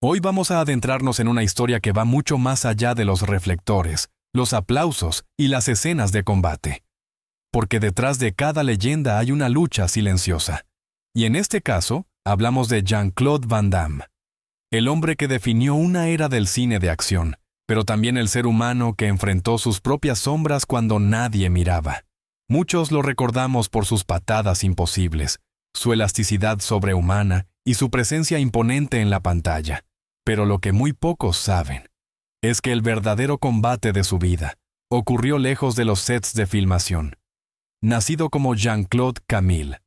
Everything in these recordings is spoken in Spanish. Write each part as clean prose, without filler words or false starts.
Hoy vamos a adentrarnos en una historia que va mucho más allá de los reflectores, los aplausos y las escenas de combate. Porque detrás de cada leyenda hay una lucha silenciosa. Y en este caso, hablamos de Jean-Claude Van Damme, el hombre que definió una era del cine de acción, pero también el ser humano que enfrentó sus propias sombras cuando nadie miraba. Muchos lo recordamos por sus patadas imposibles, su elasticidad sobrehumana y su presencia imponente en la pantalla. Pero lo que muy pocos saben es que el verdadero combate de su vida ocurrió lejos de los sets de filmación. Nacido como Jean-Claude Camille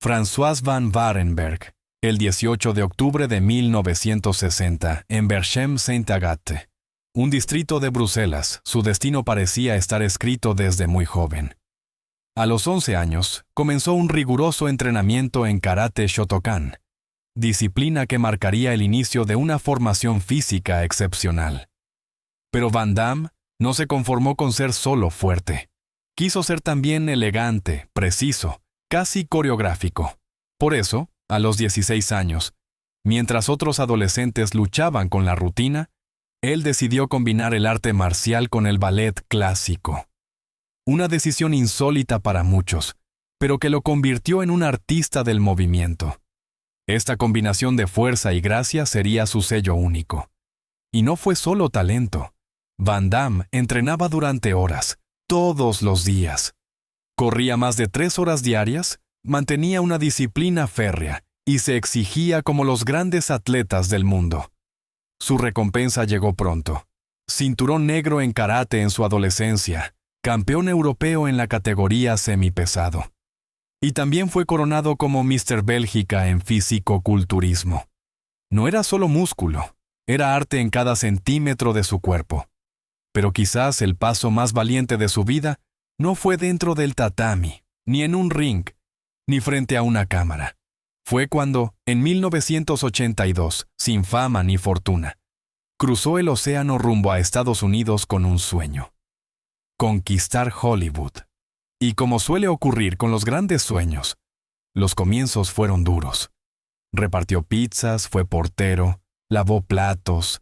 François van Varenberg, el 18 de octubre de 1960, en Berchem-Saint-Agathe, un distrito de Bruselas, su destino parecía estar escrito desde muy joven. A los 11 años, comenzó un riguroso entrenamiento en karate Shotokan, disciplina que marcaría el inicio de una formación física excepcional. Pero Van Damme no se conformó con ser solo fuerte. Quiso ser también elegante, preciso, casi coreográfico. Por eso, a los 16 años, mientras otros adolescentes luchaban con la rutina, él decidió combinar el arte marcial con el ballet clásico. Una decisión insólita para muchos, pero que lo convirtió en un artista del movimiento. Esta combinación de fuerza y gracia sería su sello único. Y no fue solo talento. Van Damme entrenaba durante horas, todos los días. Corría más de 3 horas diarias, mantenía una disciplina férrea y se exigía como los grandes atletas del mundo. Su recompensa llegó pronto. Cinturón negro en karate en su adolescencia, campeón europeo en la categoría semipesado. Y también fue coronado como Mr. Bélgica en fisicoculturismo. No era solo músculo, era arte en cada centímetro de su cuerpo. Pero quizás el paso más valiente de su vida no fue dentro del tatami, ni en un ring, ni frente a una cámara. Fue cuando, en 1982, sin fama ni fortuna, cruzó el océano rumbo a Estados Unidos con un sueño: conquistar Hollywood. Y como suele ocurrir con los grandes sueños, los comienzos fueron duros. Repartió pizzas, fue portero, lavó platos,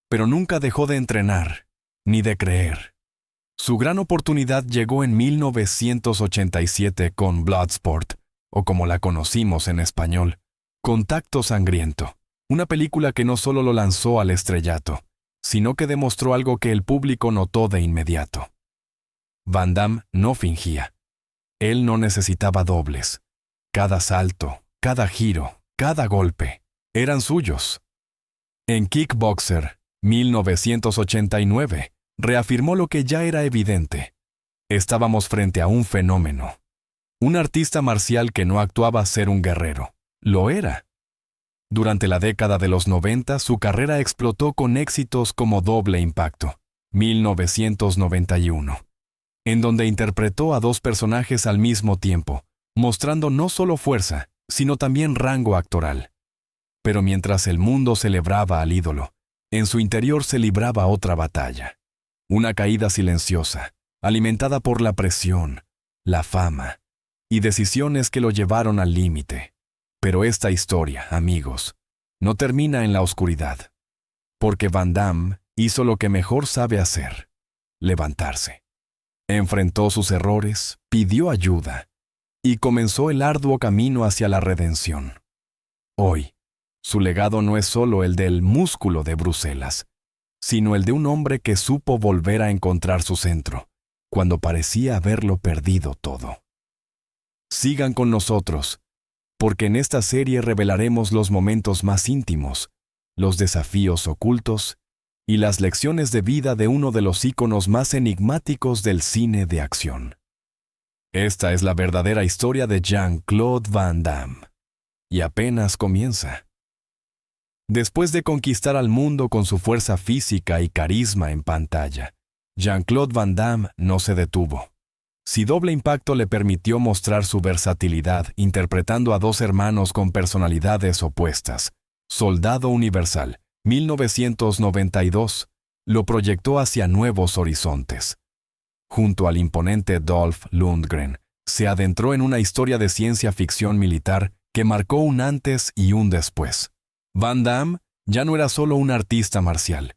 pero nunca dejó de entrenar, ni de creer. Su gran oportunidad llegó en 1987 con Bloodsport, o como la conocimos en español, Contacto Sangriento, una película que no solo lo lanzó al estrellato, sino que demostró algo que el público notó de inmediato. Van Damme no fingía. Él no necesitaba dobles. Cada salto, cada giro, cada golpe, eran suyos. En Kickboxer, 1989, reafirmó lo que ya era evidente. Estábamos frente a un fenómeno. Un artista marcial que no actuaba ser un guerrero. Lo era. Durante la década de los 90, su carrera explotó con éxitos como Doble Impacto, 1991. En donde interpretó a 2 personajes al mismo tiempo, mostrando no solo fuerza, sino también rango actoral. Pero mientras el mundo celebraba al ídolo, en su interior se libraba otra batalla. Una caída silenciosa, alimentada por la presión, la fama y decisiones que lo llevaron al límite. Pero esta historia, amigos, no termina en la oscuridad. Porque Van Damme hizo lo que mejor sabe hacer: levantarse. Enfrentó sus errores, pidió ayuda y comenzó el arduo camino hacia la redención. Hoy, su legado no es solo el del músculo de Bruselas, sino el de un hombre que supo volver a encontrar su centro, cuando parecía haberlo perdido todo. Sigan con nosotros, porque en esta serie revelaremos los momentos más íntimos, los desafíos ocultos y las lecciones de vida de uno de los íconos más enigmáticos del cine de acción. Esta es la verdadera historia de Jean-Claude Van Damme. Y apenas comienza. Después de conquistar al mundo con su fuerza física y carisma en pantalla, Jean-Claude Van Damme no se detuvo. Si Doble Impacto le permitió mostrar su versatilidad interpretando a 2 hermanos con personalidades opuestas, Soldado Universal, 1992, lo proyectó hacia nuevos horizontes. Junto al imponente Dolph Lundgren, se adentró en una historia de ciencia ficción militar que marcó un antes y un después. Van Damme Ya no era solo un artista marcial.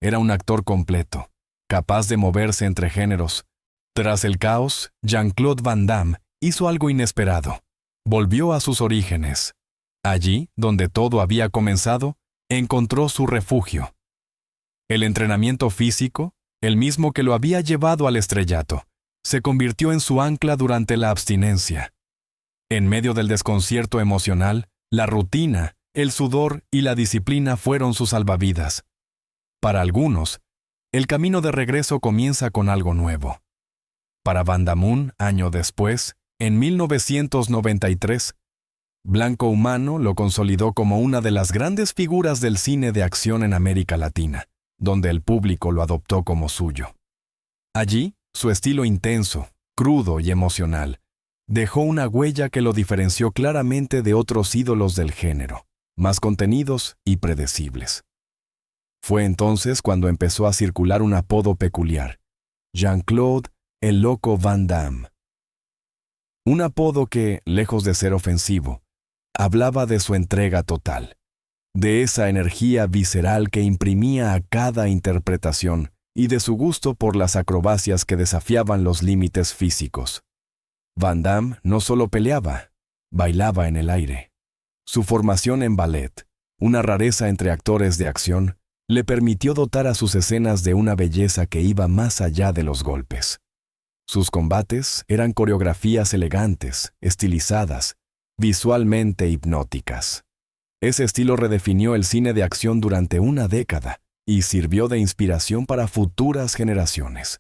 Era un actor completo, capaz de moverse entre géneros. Tras el caos, Jean-Claude Van Damme hizo algo inesperado. Volvió a sus orígenes. Allí, donde todo había comenzado, encontró su refugio. El entrenamiento físico, el mismo que lo había llevado al estrellato, se convirtió en su ancla durante la abstinencia. En medio del desconcierto emocional, la rutina, el sudor y la disciplina fueron sus salvavidas. Para algunos, el camino de regreso comienza con algo nuevo. Para Van Damme, año después, en 1993, Blanco Humano lo consolidó como una de las grandes figuras del cine de acción en América Latina, donde el público lo adoptó como suyo. Allí, su estilo intenso, crudo y emocional, dejó una huella que lo diferenció claramente de otros ídolos del género, más contenidos y predecibles. Fue entonces cuando empezó a circular un apodo peculiar, Jean-Claude "El Loco" Van Damme. Un apodo que, lejos de ser ofensivo, hablaba de su entrega total, de esa energía visceral que imprimía a cada interpretación y de su gusto por las acrobacias que desafiaban los límites físicos. Van Damme no solo peleaba, bailaba en el aire. Su formación en ballet, una rareza entre actores de acción, le permitió dotar a sus escenas de una belleza que iba más allá de los golpes. Sus combates eran coreografías elegantes, estilizadas, visualmente hipnóticas. Ese estilo redefinió el cine de acción durante una década y sirvió de inspiración para futuras generaciones.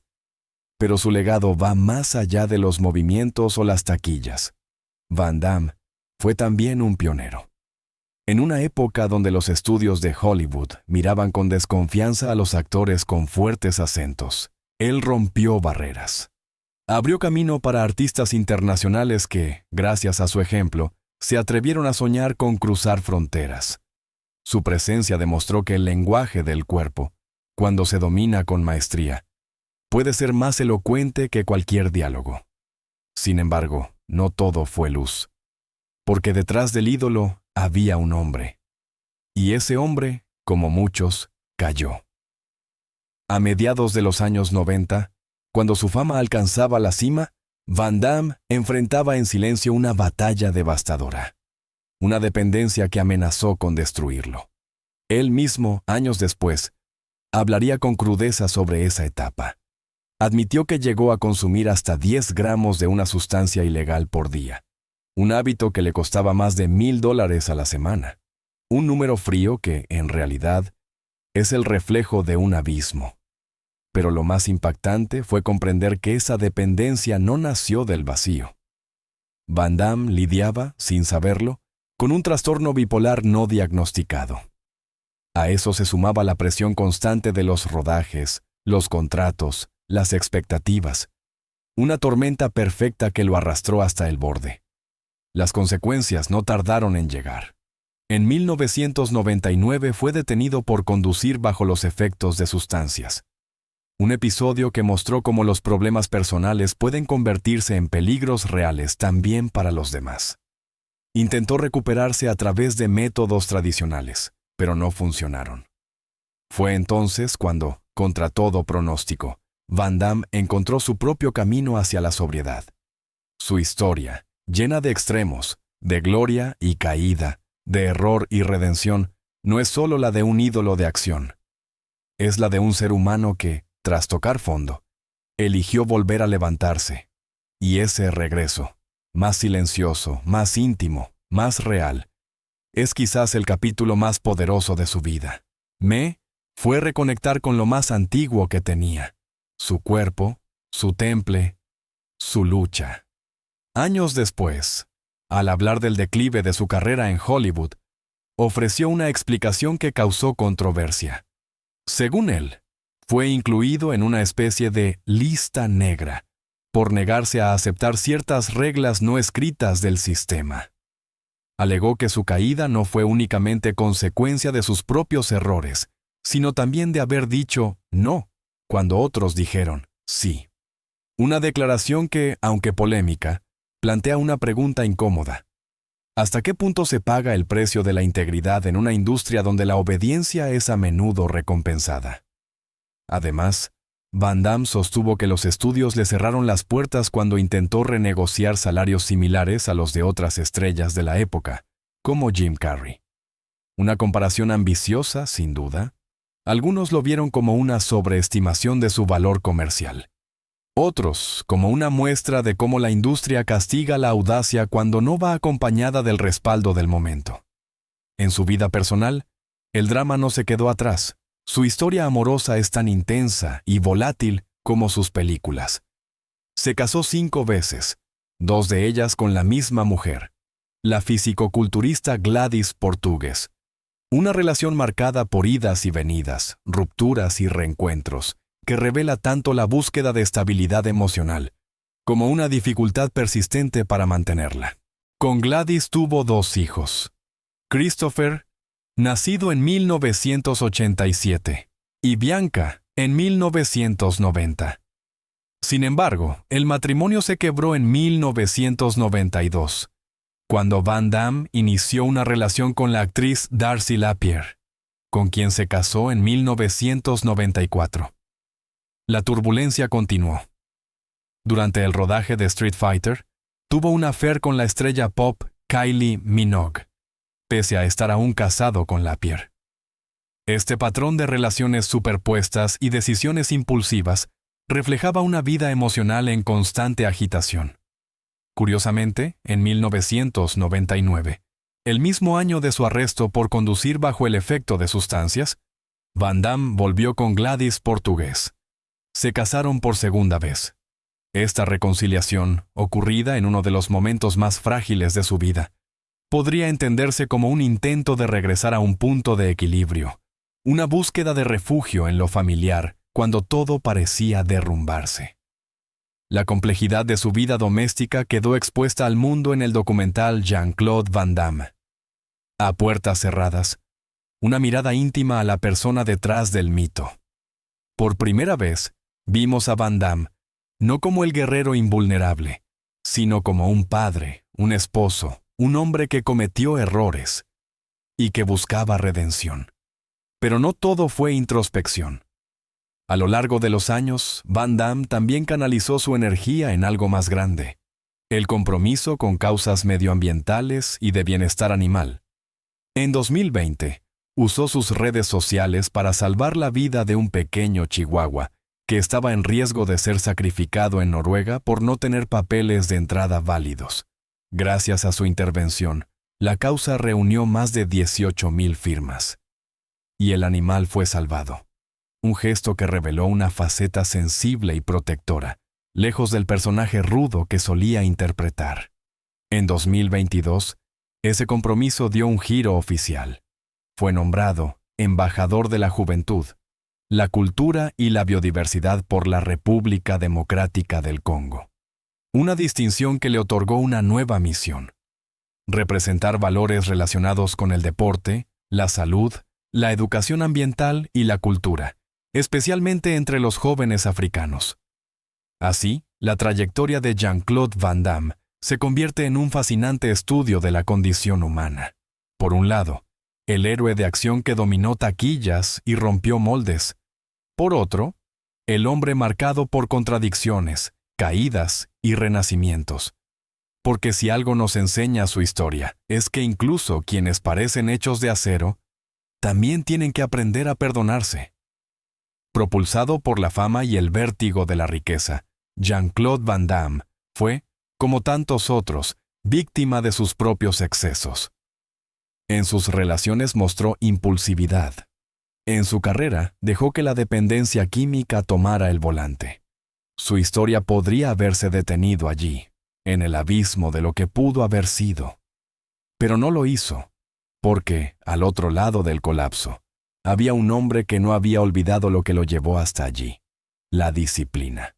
Pero su legado va más allá de los movimientos o las taquillas. Van Damme fue también un pionero. En una época donde los estudios de Hollywood miraban con desconfianza a los actores con fuertes acentos, él rompió barreras. Abrió camino para artistas internacionales que, gracias a su ejemplo, se atrevieron a soñar con cruzar fronteras. Su presencia demostró que el lenguaje del cuerpo, cuando se domina con maestría, puede ser más elocuente que cualquier diálogo. Sin embargo, no todo fue luz, porque detrás del ídolo había un hombre. Y ese hombre, como muchos, cayó. A mediados de los años 90, cuando su fama alcanzaba la cima, Van Damme enfrentaba en silencio una batalla devastadora, una dependencia que amenazó con destruirlo. Él mismo, años después, hablaría con crudeza sobre esa etapa. Admitió que llegó a consumir hasta 10 gramos de una sustancia ilegal por día, un hábito que le costaba más de $1,000 a la semana, un número frío que, en realidad, es el reflejo de un abismo. Pero lo más impactante fue comprender que esa dependencia no nació del vacío. Van Damme lidiaba, sin saberlo, con un trastorno bipolar no diagnosticado. A eso se sumaba la presión constante de los rodajes, los contratos, las expectativas, una tormenta perfecta que lo arrastró hasta el borde. Las consecuencias no tardaron en llegar. En 1999 fue detenido por conducir bajo los efectos de sustancias. Un episodio que mostró cómo los problemas personales pueden convertirse en peligros reales también para los demás. Intentó recuperarse a través de métodos tradicionales, pero no funcionaron. Fue entonces cuando, contra todo pronóstico, Van Damme encontró su propio camino hacia la sobriedad. Su historia, llena de extremos, de gloria y caída, de error y redención, no es solo la de un ídolo de acción. Es la de un ser humano que, tras tocar fondo, eligió volver a levantarse. Y ese regreso, más silencioso, más íntimo, más real, es quizás el capítulo más poderoso de su vida. Fue reconectar con lo más antiguo que tenía, su cuerpo, su temple, su lucha. Años después, al hablar del declive de su carrera en Hollywood, ofreció una explicación que causó controversia. Según él, fue incluido en una especie de lista negra por negarse a aceptar ciertas reglas no escritas del sistema. Alegó que su caída no fue únicamente consecuencia de sus propios errores, sino también de haber dicho no cuando otros dijeron sí. Una declaración que, aunque polémica, plantea una pregunta incómoda. ¿Hasta qué punto se paga el precio de la integridad en una industria donde la obediencia es a menudo recompensada? Además, Van Damme sostuvo que los estudios le cerraron las puertas cuando intentó renegociar salarios similares a los de otras estrellas de la época, como Jim Carrey. Una comparación ambiciosa, sin duda. Algunos lo vieron como una sobreestimación de su valor comercial. Otros, como una muestra de cómo la industria castiga la audacia cuando no va acompañada del respaldo del momento. En su vida personal, el drama no se quedó atrás. Su historia amorosa es tan intensa y volátil como sus películas. Se casó 5 veces, 2 de ellas con la misma mujer, la fisicoculturista Gladys Portugues. Una relación marcada por idas y venidas, rupturas y reencuentros, que revela tanto la búsqueda de estabilidad emocional, como una dificultad persistente para mantenerla. Con Gladys tuvo 2 hijos. Christopher, nacido en 1987, y Bianca, en 1990. Sin embargo, el matrimonio se quebró en 1992, cuando Van Damme inició una relación con la actriz Darcy Lapierre, con quien se casó en 1994. La turbulencia continuó. Durante el rodaje de Street Fighter, tuvo un affair con la estrella pop Kylie Minogue, pese a estar aún casado con Lapierre. Este patrón de relaciones superpuestas y decisiones impulsivas reflejaba una vida emocional en constante agitación. Curiosamente, en 1999, el mismo año de su arresto por conducir bajo el efecto de sustancias, Van Damme volvió con Gladys Portugues. Se casaron por segunda vez. Esta reconciliación, ocurrida en uno de los momentos más frágiles de su vida, podría entenderse como un intento de regresar a un punto de equilibrio, una búsqueda de refugio en lo familiar cuando todo parecía derrumbarse. La complejidad de su vida doméstica quedó expuesta al mundo en el documental Jean-Claude Van Damme. A puertas cerradas, una mirada íntima a la persona detrás del mito. Por primera vez, vimos a Van Damme no como el guerrero invulnerable, sino como un padre, un esposo, un hombre que cometió errores y que buscaba redención. Pero no todo fue introspección. A lo largo de los años, Van Damme también canalizó su energía en algo más grande: el compromiso con causas medioambientales y de bienestar animal. En 2020, usó sus redes sociales para salvar la vida de un pequeño chihuahua que estaba en riesgo de ser sacrificado en Noruega por no tener papeles de entrada válidos. Gracias a su intervención, la causa reunió más de 18,000 firmas. Y el animal fue salvado. Un gesto que reveló una faceta sensible y protectora, lejos del personaje rudo que solía interpretar. En 2022, ese compromiso dio un giro oficial. Fue nombrado embajador de la juventud, la cultura y la biodiversidad por la República Democrática del Congo. Una distinción que le otorgó una nueva misión: representar valores relacionados con el deporte, la salud, la educación ambiental y la cultura, especialmente entre los jóvenes africanos. Así, la trayectoria de Jean-Claude Van Damme se convierte en un fascinante estudio de la condición humana. Por un lado, el héroe de acción que dominó taquillas y rompió moldes. Por otro, el hombre marcado por contradicciones, caídas y renacimientos. Porque si algo nos enseña su historia, es que incluso quienes parecen hechos de acero, también tienen que aprender a perdonarse. Propulsado por la fama y el vértigo de la riqueza, Jean-Claude Van Damme fue, como tantos otros, víctima de sus propios excesos. En sus relaciones mostró impulsividad. En su carrera dejó que la dependencia química tomara el volante. Su historia podría haberse detenido allí, en el abismo de lo que pudo haber sido. Pero no lo hizo, porque, al otro lado del colapso, había un hombre que no había olvidado lo que lo llevó hasta allí: la disciplina.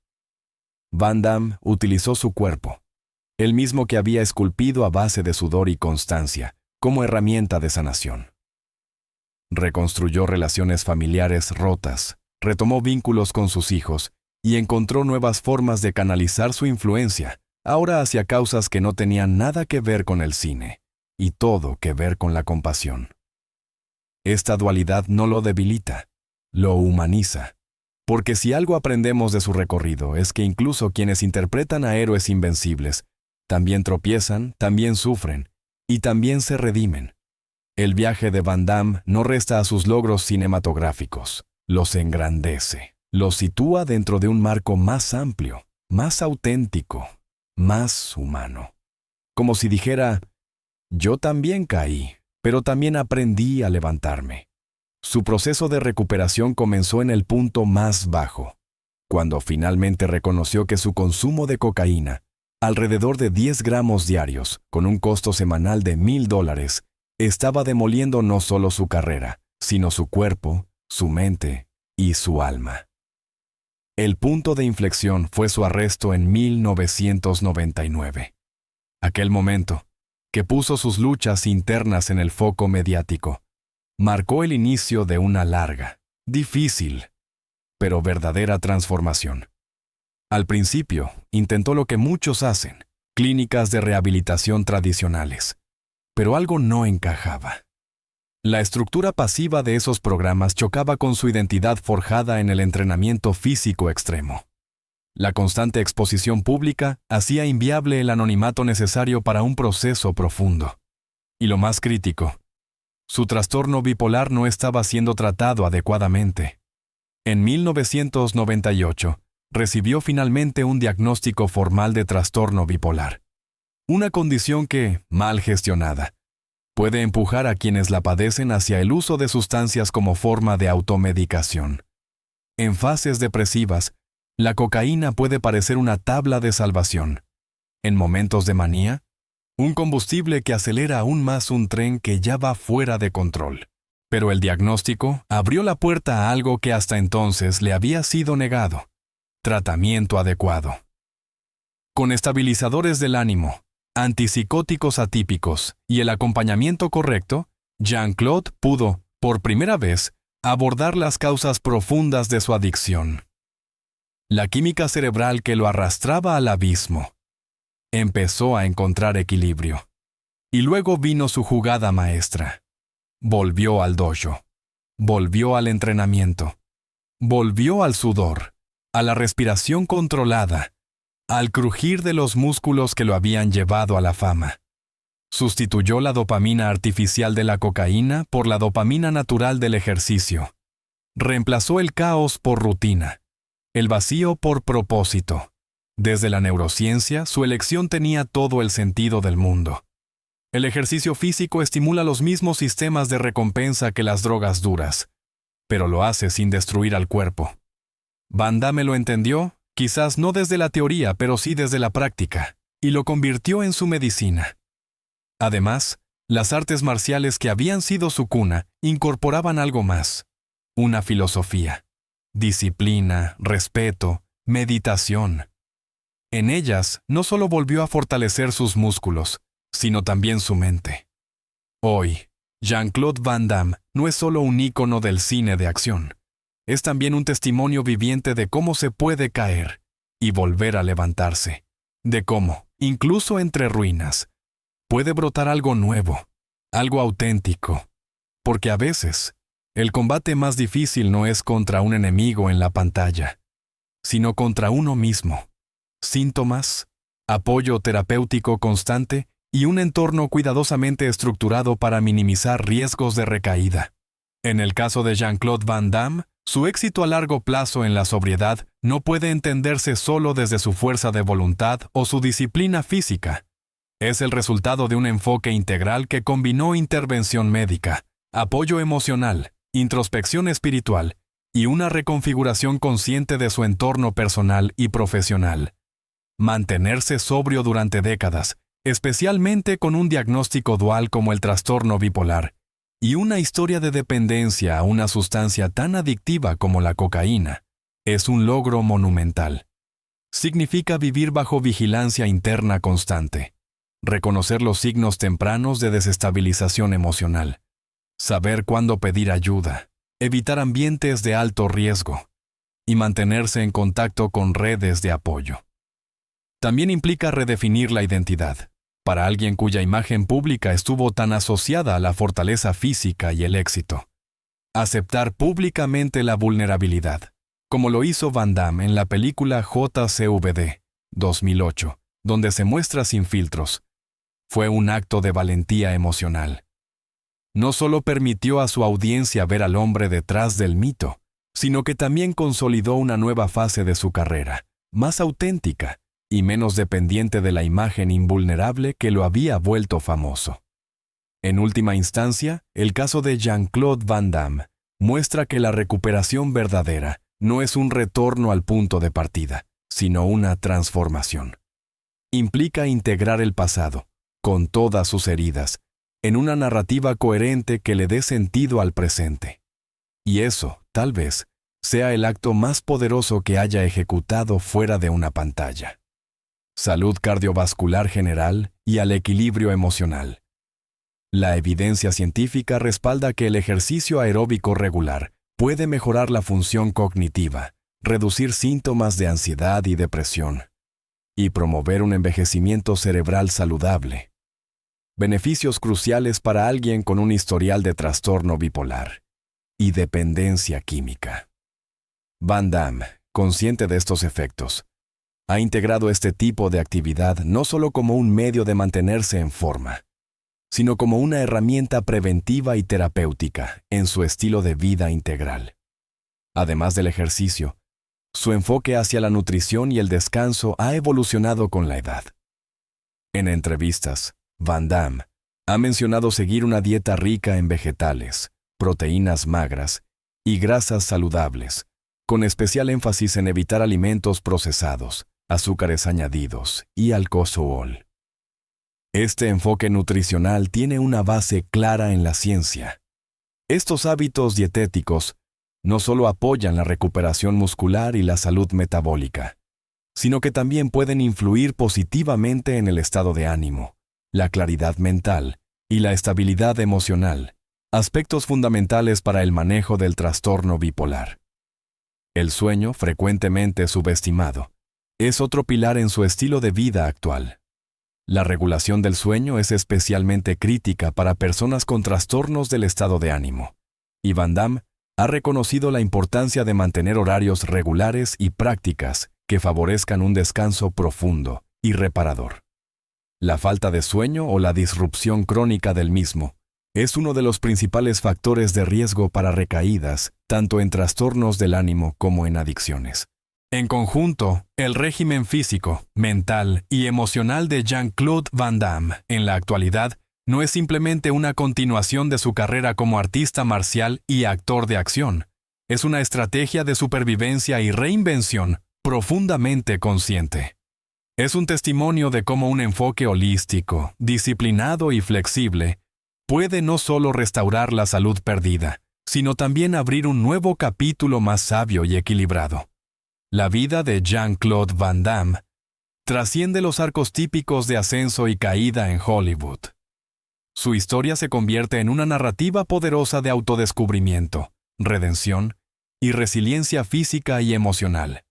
Van Damme utilizó su cuerpo, el mismo que había esculpido a base de sudor y constancia, como herramienta de sanación. Reconstruyó relaciones familiares rotas, retomó vínculos con sus hijos y encontró nuevas formas de canalizar su influencia, ahora hacia causas que no tenían nada que ver con el cine, y todo que ver con la compasión. Esta dualidad no lo debilita, lo humaniza, porque si algo aprendemos de su recorrido es que incluso quienes interpretan a héroes invencibles también tropiezan, también sufren y también se redimen. El viaje de Van Damme no resta a sus logros cinematográficos, los engrandece, los sitúa dentro de un marco más amplio, más auténtico, más humano. Como si dijera, yo también caí, pero también aprendí a levantarme. Su proceso de recuperación comenzó en el punto más bajo, cuando finalmente reconoció que su consumo de cocaína, alrededor de 10 gramos diarios, con un costo semanal de $1,000, estaba demoliendo no solo su carrera, sino su cuerpo, su mente y su alma. El punto de inflexión fue su arresto en 1999. Aquel momento, que puso sus luchas internas en el foco mediático, marcó el inicio de una larga, difícil, pero verdadera transformación. Al principio, intentó lo que muchos hacen, clínicas de rehabilitación tradicionales, pero algo no encajaba. La estructura pasiva de esos programas chocaba con su identidad forjada en el entrenamiento físico extremo. La constante exposición pública hacía inviable el anonimato necesario para un proceso profundo. Y lo más crítico, su trastorno bipolar no estaba siendo tratado adecuadamente. En 1998, recibió finalmente un diagnóstico formal de trastorno bipolar. Una condición que, mal gestionada, puede empujar a quienes la padecen hacia el uso de sustancias como forma de automedicación. En fases depresivas, la cocaína puede parecer una tabla de salvación. En momentos de manía, un combustible que acelera aún más un tren que ya va fuera de control. Pero el diagnóstico abrió la puerta a algo que hasta entonces le había sido negado: tratamiento adecuado. Con estabilizadores del ánimo, antipsicóticos atípicos y el acompañamiento correcto, Jean-Claude pudo, por primera vez, abordar las causas profundas de su adicción. La química cerebral que lo arrastraba al abismo empezó a encontrar equilibrio. Y luego vino su jugada maestra. Volvió al dojo. Volvió al entrenamiento. Volvió al sudor, a la respiración controlada, al crujir de los músculos que lo habían llevado a la fama. Sustituyó la dopamina artificial de la cocaína por la dopamina natural del ejercicio. Reemplazó el caos por rutina, el vacío por propósito. Desde la neurociencia, su elección tenía todo el sentido del mundo. El ejercicio físico estimula los mismos sistemas de recompensa que las drogas duras, pero lo hace sin destruir al cuerpo. Van Damme lo entendió, quizás no desde la teoría, pero sí desde la práctica, y lo convirtió en su medicina. Además, las artes marciales que habían sido su cuna incorporaban algo más: una filosofía, disciplina, respeto, meditación. En ellas no solo volvió a fortalecer sus músculos, sino también su mente. Hoy, Jean-Claude Van Damme no es solo un ícono del cine de acción, es también un testimonio viviente de cómo se puede caer y volver a levantarse, de cómo, incluso entre ruinas, puede brotar algo nuevo, algo auténtico, porque a veces, el combate más difícil no es contra un enemigo en la pantalla, sino contra uno mismo. Síntomas, apoyo terapéutico constante y un entorno cuidadosamente estructurado para minimizar riesgos de recaída. En el caso de Jean-Claude Van Damme, su éxito a largo plazo en la sobriedad no puede entenderse solo desde su fuerza de voluntad o su disciplina física. Es el resultado de un enfoque integral que combinó intervención médica, apoyo emocional, introspección espiritual y una reconfiguración consciente de su entorno personal y profesional. Mantenerse sobrio durante décadas, especialmente con un diagnóstico dual como el trastorno bipolar, y una historia de dependencia a una sustancia tan adictiva como la cocaína, es un logro monumental. Significa vivir bajo vigilancia interna constante, reconocer los signos tempranos de desestabilización emocional, saber cuándo pedir ayuda, evitar ambientes de alto riesgo y mantenerse en contacto con redes de apoyo. También implica redefinir la identidad, para alguien cuya imagen pública estuvo tan asociada a la fortaleza física y el éxito. Aceptar públicamente la vulnerabilidad, como lo hizo Van Damme en la película JCVD, 2008, donde se muestra sin filtros, fue un acto de valentía emocional. No solo permitió a su audiencia ver al hombre detrás del mito, sino que también consolidó una nueva fase de su carrera, más auténtica y menos dependiente de la imagen invulnerable que lo había vuelto famoso. En última instancia, el caso de Jean-Claude Van Damme muestra que la recuperación verdadera no es un retorno al punto de partida, sino una transformación. Implica integrar el pasado, con todas sus heridas, en una narrativa coherente que le dé sentido al presente. Y eso, tal vez, sea el acto más poderoso que haya ejecutado fuera de una pantalla. Salud cardiovascular general y al equilibrio emocional. La evidencia científica respalda que el ejercicio aeróbico regular puede mejorar la función cognitiva, reducir síntomas de ansiedad y depresión, y promover un envejecimiento cerebral saludable. Beneficios cruciales para alguien con un historial de trastorno bipolar y dependencia química. Van Damme, consciente de estos efectos, ha integrado este tipo de actividad no solo como un medio de mantenerse en forma, sino como una herramienta preventiva y terapéutica en su estilo de vida integral. Además del ejercicio, su enfoque hacia la nutrición y el descanso ha evolucionado con la edad. En entrevistas, Van Damme ha mencionado seguir una dieta rica en vegetales, proteínas magras y grasas saludables, con especial énfasis en evitar alimentos procesados, azúcares añadidos y alcohol. Este enfoque nutricional tiene una base clara en la ciencia. Estos hábitos dietéticos no solo apoyan la recuperación muscular y la salud metabólica, sino que también pueden influir positivamente en el estado de ánimo, la claridad mental y la estabilidad emocional, aspectos fundamentales para el manejo del trastorno bipolar. El sueño, frecuentemente subestimado, es otro pilar en su estilo de vida actual. La regulación del sueño es especialmente crítica para personas con trastornos del estado de ánimo, y Van Damme ha reconocido la importancia de mantener horarios regulares y prácticas que favorezcan un descanso profundo y reparador. La falta de sueño o la disrupción crónica del mismo es uno de los principales factores de riesgo para recaídas, tanto en trastornos del ánimo como en adicciones. En conjunto, el régimen físico, mental y emocional de Jean-Claude Van Damme en la actualidad no es simplemente una continuación de su carrera como artista marcial y actor de acción. Es una estrategia de supervivencia y reinvención profundamente consciente. Es un testimonio de cómo un enfoque holístico, disciplinado y flexible puede no solo restaurar la salud perdida, sino también abrir un nuevo capítulo más sabio y equilibrado. La vida de Jean-Claude Van Damme trasciende los arcos típicos de ascenso y caída en Hollywood. Su historia se convierte en una narrativa poderosa de autodescubrimiento, redención y resiliencia física y emocional.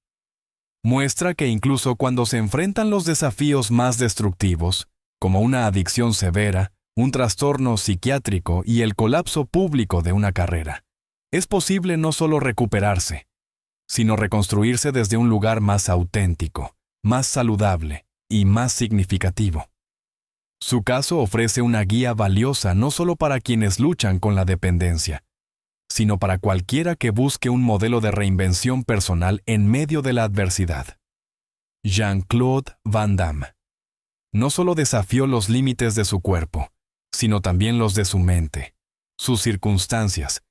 Muestra que incluso cuando se enfrentan los desafíos más destructivos, como una adicción severa, un trastorno psiquiátrico y el colapso público de una carrera, es posible no solo recuperarse, sino reconstruirse desde un lugar más auténtico, más saludable y más significativo. Su caso ofrece una guía valiosa no solo para quienes luchan con la dependencia, sino para cualquiera que busque un modelo de reinvención personal en medio de la adversidad. Jean-Claude Van Damme no solo desafió los límites de su cuerpo, sino también los de su mente, sus circunstancias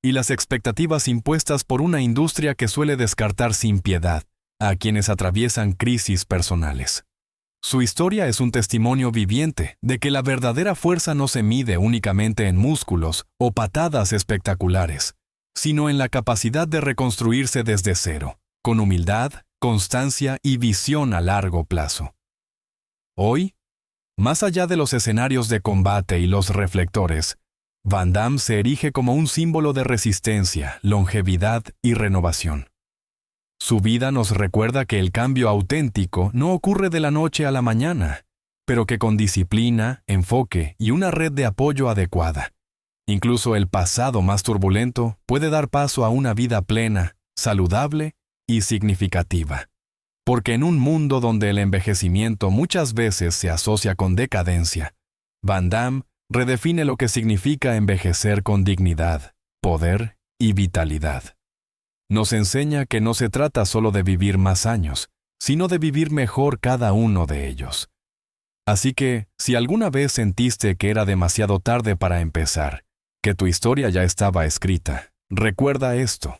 y las expectativas impuestas por una industria que suele descartar sin piedad a quienes atraviesan crisis personales. Su historia es un testimonio viviente de que la verdadera fuerza no se mide únicamente en músculos o patadas espectaculares, sino en la capacidad de reconstruirse desde cero, con humildad, constancia y visión a largo plazo. Hoy, más allá de los escenarios de combate y los reflectores, Van Damme se erige como un símbolo de resistencia, longevidad y renovación. Su vida nos recuerda que el cambio auténtico no ocurre de la noche a la mañana, pero que con disciplina, enfoque y una red de apoyo adecuada, incluso el pasado más turbulento puede dar paso a una vida plena, saludable y significativa. Porque en un mundo donde el envejecimiento muchas veces se asocia con decadencia, Van Damme redefine lo que significa envejecer con dignidad, poder y vitalidad. Nos enseña que no se trata solo de vivir más años, sino de vivir mejor cada uno de ellos. Así que, si alguna vez sentiste que era demasiado tarde para empezar, que tu historia ya estaba escrita, recuerda esto.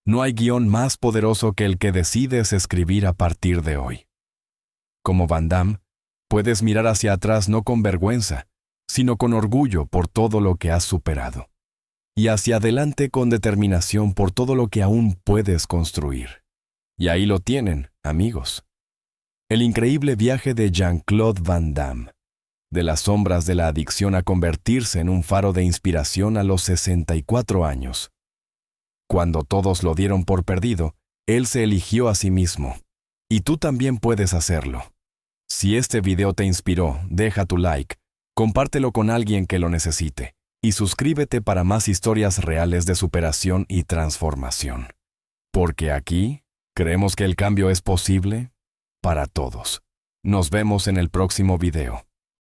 No hay guión más poderoso que el que decides escribir a partir de hoy. Como Van Damme, puedes mirar hacia atrás no con vergüenza, sino con orgullo por todo lo que has superado. Y hacia adelante con determinación por todo lo que aún puedes construir. Y ahí lo tienen, amigos. El increíble viaje de Jean-Claude Van Damme, de las sombras de la adicción a convertirse en un faro de inspiración a los 64 años. Cuando todos lo dieron por perdido, él se eligió a sí mismo. Y tú también puedes hacerlo. Si este video te inspiró, deja tu like, compártelo con alguien que lo necesite, y suscríbete para más historias reales de superación y transformación. Porque aquí, creemos que el cambio es posible para todos. Nos vemos en el próximo video.